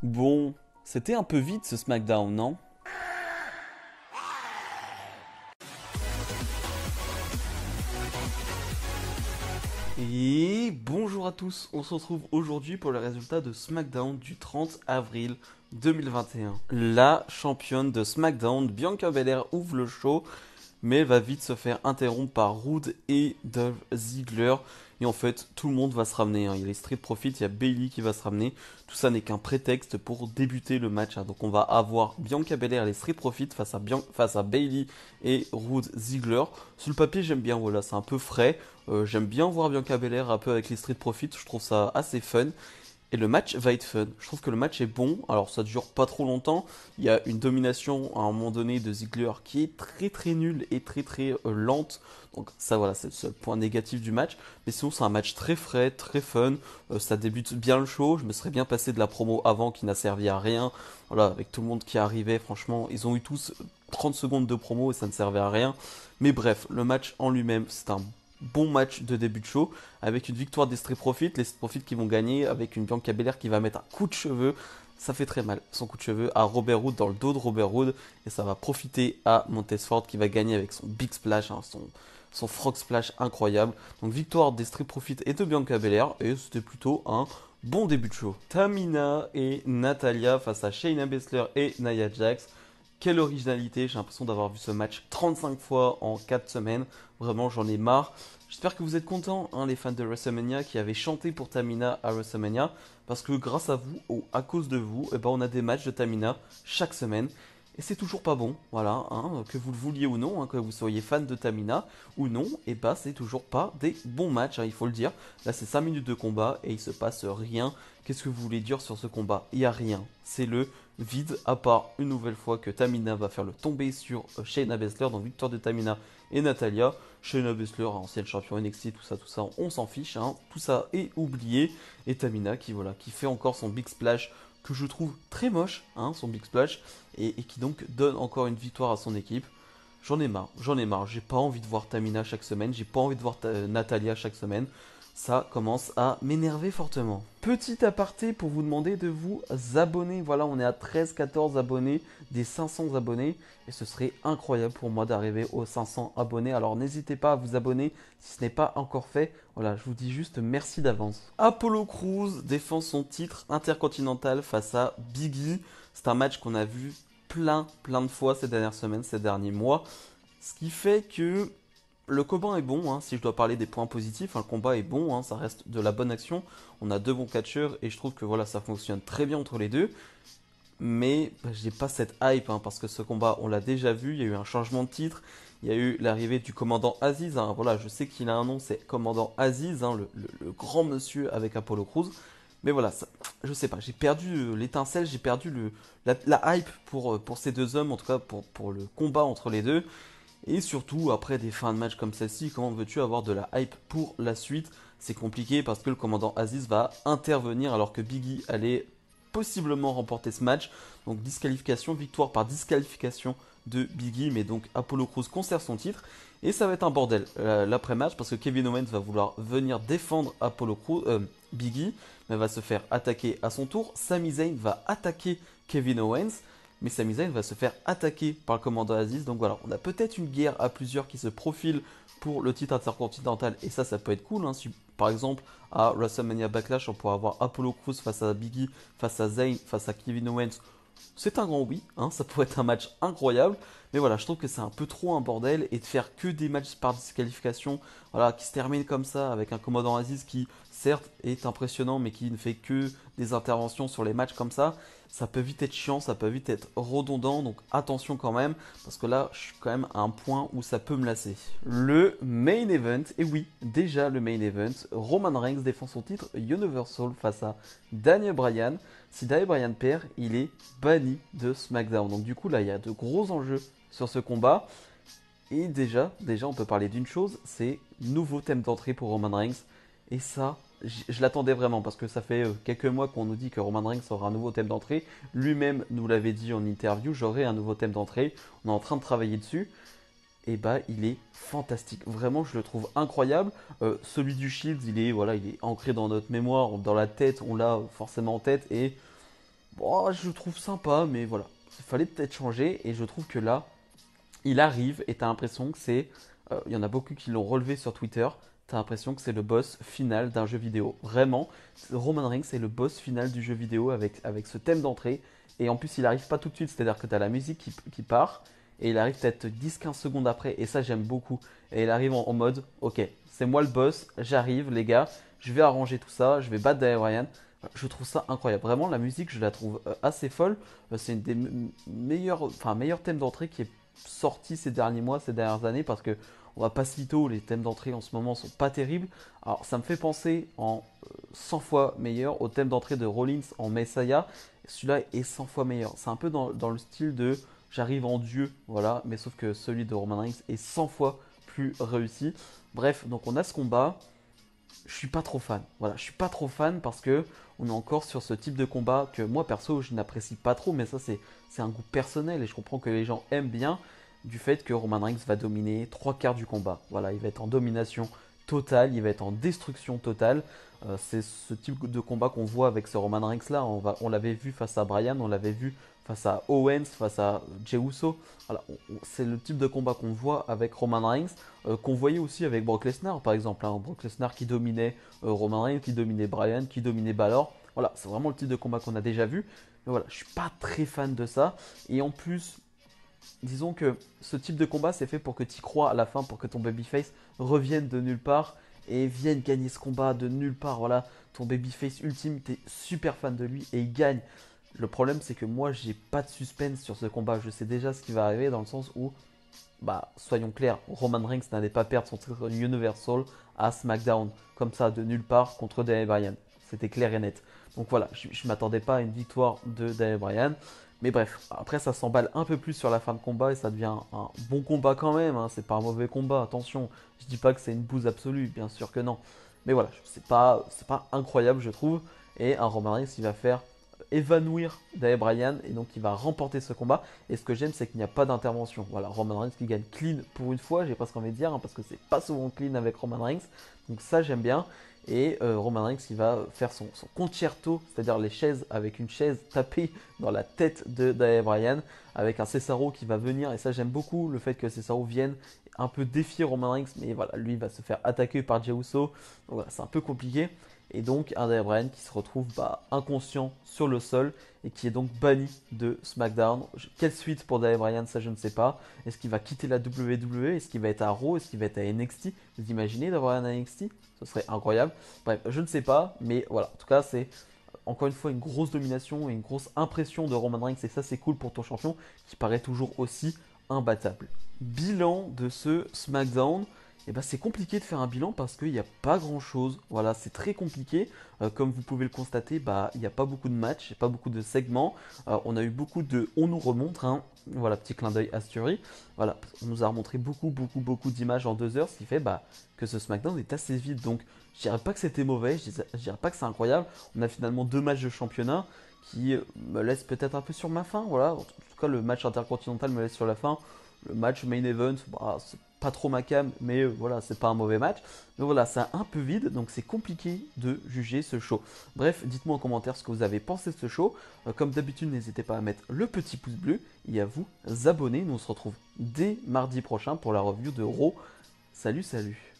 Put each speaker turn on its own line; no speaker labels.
Bon, c'était un peu vite ce SmackDown, non? Et bonjour à tous, on se retrouve aujourd'hui pour le résultat de SmackDown du 30 avril 2021. La championne de SmackDown, Bianca Belair, ouvre le show, mais elle va vite se faire interrompre par Rude et Dolph Ziggler. Et en fait, tout le monde va se ramener, hein. Il y a les Street Profits, il y a Bayley qui va se ramener. Tout ça n'est qu'un prétexte pour débuter le match, hein. Donc on va avoir Bianca Belair et les Street Profits face à Bayley et Rude Ziggler. Sur le papier, j'aime bien, voilà, c'est un peu frais. J'aime bien voir Bianca Belair un peu avec les Street Profits, je trouve ça assez fun. Et le match va être fun. Je trouve que le match est bon. Alors ça dure pas trop longtemps. Il y a une domination à un moment donné de Ziggler qui est très très nulle et très très lente. Donc ça voilà, c'est le seul point négatif du match. Mais sinon c'est un match très frais, très fun. Ça débute bien le show. Je me serais bien passé de la promo avant qui n'a servi à rien. Voilà, avec tout le monde qui arrivait, franchement, ils ont eu tous 30 secondes de promo et ça ne servait à rien. Mais bref, le match en lui-même, c'est un bon match de début de show avec une victoire des Street Profits, les Street Profits qui vont gagner avec une Bianca Belair qui va mettre un coup de cheveux, ça fait très mal, son coup de cheveux à Robert Roode dans le dos de Robert Roode et ça va profiter à Montesford qui va gagner avec son Big Splash, hein, son Frog Splash incroyable. Donc victoire des Street Profits et de Bianca Belair et c'était plutôt un bon début de show. Tamina et Natalia face à Shayna Baszler et Nia Jax. Quelle originalité, j'ai l'impression d'avoir vu ce match 35 fois en 4 semaines. Vraiment, j'en ai marre. J'espère que vous êtes contents, hein, les fans de WrestleMania qui avaient chanté pour Tamina à WrestleMania. Parce que grâce à vous, ou à cause de vous, eh ben, on a des matchs de Tamina chaque semaine. Et c'est toujours pas bon, voilà, hein, que vous le vouliez ou non, hein, que vous soyez fan de Tamina ou non, et bah c'est toujours pas des bons matchs, hein, il faut le dire. Là c'est 5 minutes de combat et il se passe rien. Qu'est-ce que vous voulez dire sur ce combat? Il y a rien, c'est le vide, à part une nouvelle fois que Tamina va faire le tomber sur Shayna Baszler, donc victoire de Tamina et Natalia. Shayna Baszler, ancienne championne NXT, tout ça, on s'en fiche, hein, tout ça est oublié. Et Tamina qui, voilà, qui fait encore son Big Splash que je trouve très moche, hein, son Big Splash, et qui donc donne encore une victoire à son équipe. J'en ai marre, j'ai pas envie de voir Tamina chaque semaine, j'ai pas envie de voir Natalia chaque semaine. Ça commence à m'énerver fortement. Petit aparté pour vous demander de vous abonner. Voilà, on est à 13-14 abonnés des 500 abonnés. Et ce serait incroyable pour moi d'arriver aux 500 abonnés. Alors n'hésitez pas à vous abonner si ce n'est pas encore fait. Voilà, je vous dis juste merci d'avance. Apollo Crews défend son titre intercontinental face à Biggie. C'est un match qu'on a vu plein de fois ces dernières semaines, ces derniers mois. Ce qui fait que le combat est bon, hein, si je dois parler des points positifs, hein, le combat est bon, hein, ça reste de la bonne action. On a deux bons catcheurs et je trouve que voilà, ça fonctionne très bien entre les deux. Mais bah, j'ai pas cette hype, hein, parce que ce combat, on l'a déjà vu, il y a eu un changement de titre, il y a eu l'arrivée du commandant Aziz, hein. Voilà, je sais qu'il a un nom, c'est commandant Aziz, hein, le grand monsieur avec Apollo Crews. Mais voilà, ça, je sais pas, j'ai perdu l'étincelle, j'ai perdu la hype pour ces deux hommes, en tout cas pour le combat entre les deux. Et surtout, après des fins de match comme celle-ci, comment veux-tu avoir de la hype pour la suite? C'est compliqué parce que le commandant Aziz va intervenir alors que Biggie allait possiblement remporter ce match. Donc disqualification, victoire par disqualification de Biggie, mais donc Apollo Crews conserve son titre. Et ça va être un bordel l'après-match parce que Kevin Owens va vouloir venir défendre Biggie, mais va se faire attaquer à son tour. Sami Zayn va attaquer Kevin Owens, mais Sami Zayn va se faire attaquer par le commandant Aziz. Donc voilà, on a peut-être une guerre à plusieurs qui se profile pour le titre intercontinental, et ça peut être cool, hein. Si par exemple à WrestleMania Backlash on pourrait avoir Apollo Crews face à Biggie, face à Zayn, face à Kevin Owens, c'est un grand oui, hein, ça pourrait être un match incroyable. Mais voilà, je trouve que c'est un peu trop un bordel et de faire que des matchs par disqualification, voilà, qui se terminent comme ça avec un commandant Aziz qui certes est impressionnant mais qui ne fait que des interventions sur les matchs comme ça peut vite être chiant, ça peut vite être redondant, donc attention quand même, parce que là je suis quand même à un point où ça peut me lasser. Le main event, et oui, déjà le main event, Roman Reigns défend son titre Universal face à Daniel Bryan. Si Daniel Bryan perd, il est banni de SmackDown. Donc du coup là il y a de gros enjeux sur ce combat. Et déjà on peut parler d'une chose, c'est nouveau thème d'entrée pour Roman Reigns. Et ça, je l'attendais vraiment parce que ça fait quelques mois qu'on nous dit que Roman Reigns aura un nouveau thème d'entrée. Lui-même nous l'avait dit en interview, j'aurai un nouveau thème d'entrée. On est en train de travailler dessus. Et bah il est fantastique. Vraiment, je le trouve incroyable. Celui du Shield, il est ancré dans notre mémoire, dans la tête, on l'a forcément en tête. Et Bon, je le trouve sympa, mais voilà. Il fallait peut-être changer. Et je trouve que là, il arrive et t'as l'impression que c'est. Il y en a beaucoup qui l'ont relevé sur Twitter. T'as l'impression que c'est le boss final d'un jeu vidéo. Vraiment, Roman Reigns c'est le boss final du jeu vidéo avec ce thème d'entrée. Et en plus, il arrive pas tout de suite. C'est-à-dire que t'as la musique qui part. Et il arrive peut-être 10-15 secondes après. Et ça, j'aime beaucoup. Et il arrive en mode ok, c'est moi le boss. J'arrive, les gars. Je vais arranger tout ça. Je vais battre Daniel Bryan. Je trouve ça incroyable. Vraiment, la musique, je la trouve assez folle. C'est une des meilleurs thèmes d'entrée qui est sorti ces derniers mois, ces dernières années, parce que on va pas se mytho, les thèmes d'entrée en ce moment sont pas terribles. Alors, ça me fait penser en 100 fois meilleur au thème d'entrée de Rollins en Messiah. Celui-là est 100 fois meilleur. C'est un peu dans le style de j'arrive en Dieu, voilà, mais sauf que celui de Roman Reigns est 100 fois plus réussi. Bref, donc on a ce combat. Je suis pas trop fan. Voilà, je suis pas trop fan parce que on est encore sur ce type de combat que moi perso je n'apprécie pas trop, mais ça c'est un goût personnel et je comprends que les gens aiment bien du fait que Roman Reigns va dominer trois quarts du combat. Voilà, il va être en domination totale, il va être en destruction totale. C'est ce type de combat qu'on voit avec ce Roman Reigns là. On l'avait vu face à Bryan, on l'avait vu face à Owens, face à Jey Uso. Voilà, c'est le type de combat qu'on voit avec Roman Reigns, qu'on voyait aussi avec Brock Lesnar par exemple. Hein. Brock Lesnar qui dominait Roman Reigns, qui dominait Bryan, qui dominait Balor. Voilà, c'est vraiment le type de combat qu'on a déjà vu. Mais voilà, je suis pas très fan de ça. Et en plus, disons que ce type de combat, c'est fait pour que tu y crois à la fin, pour que ton babyface revienne de nulle part et vienne gagner ce combat de nulle part. Voilà, ton babyface ultime, t'es super fan de lui et il gagne. Le problème, c'est que moi, j'ai pas de suspense sur ce combat. Je sais déjà ce qui va arriver dans le sens où, bah, soyons clairs, Roman Reigns n'allait pas perdre son titre Universal à SmackDown, comme ça, de nulle part, contre Daniel Bryan. C'était clair et net. Donc voilà, je ne m'attendais pas à une victoire de Daniel Bryan. Mais bref, après ça s'emballe un peu plus sur la fin de combat et ça devient un bon combat quand même. Hein. C'est pas un mauvais combat, attention. Je dis pas que c'est une bouse absolue, bien sûr que non. Mais voilà, c'est pas incroyable, je trouve. Et un Roman Reigns, il va faire évanouir Daniel Bryan et donc il va remporter ce combat. Et ce que j'aime, c'est qu'il n'y a pas d'intervention. Voilà, Roman Reigns qui gagne clean pour une fois, j'ai presque envie de dire, hein, parce que c'est pas souvent clean avec Roman Reigns. Donc ça, j'aime bien. Et Roman Reigns qui va faire son concerto, c'est-à-dire les chaises avec une chaise tapée dans la tête de Daniel Bryan, avec un Cesaro qui va venir. Et ça, j'aime beaucoup le fait que Cesaro vienne un peu défier Roman Reigns, mais voilà, lui va se faire attaquer par Jey Uso. Donc voilà, c'est un peu compliqué. Et donc un Daniel Bryan qui se retrouve inconscient sur le sol et qui est donc banni de SmackDown. Quelle suite pour Daniel Bryan, ça je ne sais pas. Est-ce qu'il va quitter la WWE? Est-ce qu'il va être à Raw? Est-ce qu'il va être à NXT? Vous imaginez d'avoir un NXT? Ce serait incroyable. Bref, je ne sais pas, mais voilà. En tout cas, c'est encore une fois une grosse domination et une grosse impression de Roman Reigns. Et ça, c'est cool pour ton champion qui paraît toujours aussi imbattable. Bilan de ce SmackDown. Eh ben, c'est compliqué de faire un bilan parce qu'il n'y a pas grand chose. Voilà, c'est très compliqué. Comme vous pouvez le constater, il n'y a pas beaucoup de matchs, il n'y a pas beaucoup de segments. On a eu beaucoup de on nous remontre. Hein. Voilà, petit clin d'œil Asturie. Voilà, on nous a remontré beaucoup d'images en 2 heures, ce qui fait que ce SmackDown est assez vide. Donc, je dirais pas que c'était mauvais, je dirais pas que c'est incroyable. On a finalement 2 matchs de championnat qui me laissent peut-être un peu sur ma faim. Voilà, en tout cas, le match intercontinental me laisse sur la faim. Le match main event, c'est pas trop ma cam, mais voilà, c'est pas un mauvais match. Mais voilà, c'est un peu vide, donc c'est compliqué de juger ce show. Bref, dites-moi en commentaire ce que vous avez pensé de ce show. Comme d'habitude, n'hésitez pas à mettre le petit pouce bleu et à vous abonner. Nous on se retrouve dès mardi prochain pour la review de Raw. Salut, salut.